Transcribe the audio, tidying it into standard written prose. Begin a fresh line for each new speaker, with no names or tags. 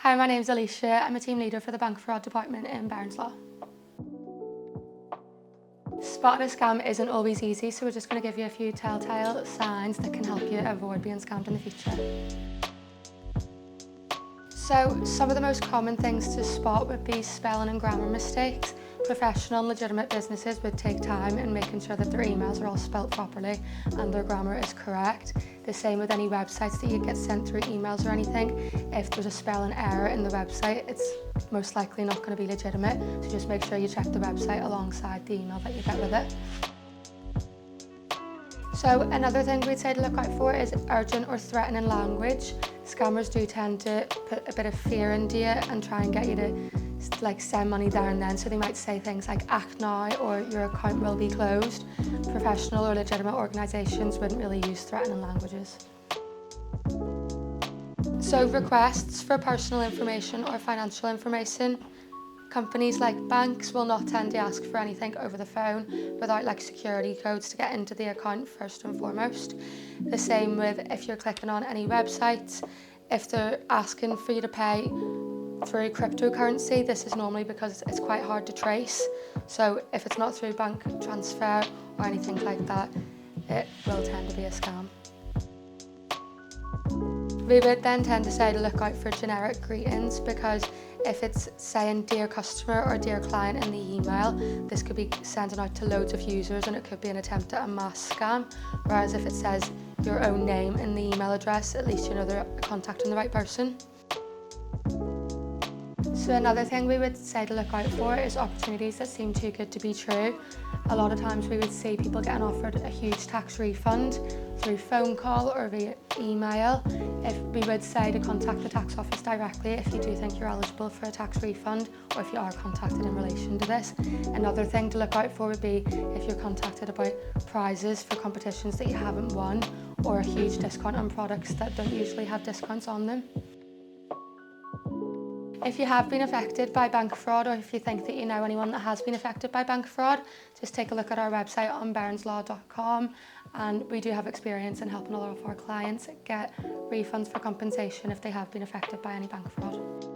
Hi, my name's Aylisha. I'm a team leader for the bank fraud department in Barings. Spotting a scam isn't always easy, so we're just going to give you a few telltale signs that can help you avoid being scammed in the future. So some of the most common things to spot would be spelling and grammar mistakes. Professional and legitimate businesses would take time in making sure that their emails are all spelt properly and their grammar is correct. The same with any websites that you get sent through emails or anything. If there's a spelling error in the website, it's most likely not going to be legitimate. So just make sure you check the website alongside the email that you get with it. So another thing we'd say to look out for is urgent or threatening language. Scammers do tend to put a bit of fear into you and try and get you to send money there and then. So they might say things like act now or your account will be closed. Professional or legitimate organisations wouldn't really use threatening languages. So requests for personal information or financial information. Companies like banks will not tend to ask for anything over the phone without security codes to get into the account first and foremost. The same with if you're clicking on any websites, if they're asking for you to pay through cryptocurrency, this is normally because it's quite hard to trace. So if it's not through bank transfer or anything like that, it will tend to be a scam. We would then tend to say to look out for generic greetings, because if it's saying dear customer or dear client in the email, this could be sending out to loads of users and it could be an attempt at a mass scam. Whereas if it says your own name in the email address, at least you know they're contacting the right person. So another thing we would say to look out for is opportunities that seem too good to be true. A lot of times we would see people getting offered a huge tax refund through phone call or via email. If we would say to contact the tax office directly if you do think you're eligible for a tax refund or if you are contacted in relation to this. Another thing to look out for would be if you're contacted about prizes for competitions that you haven't won or a huge discount on products that don't usually have discounts on them. If you have been affected by bank fraud, or if you think that you know anyone that has been affected by bank fraud, just take a look at our website on baringslaw.com, and we do have experience in helping a lot of our clients get refunds for compensation if they have been affected by any bank fraud.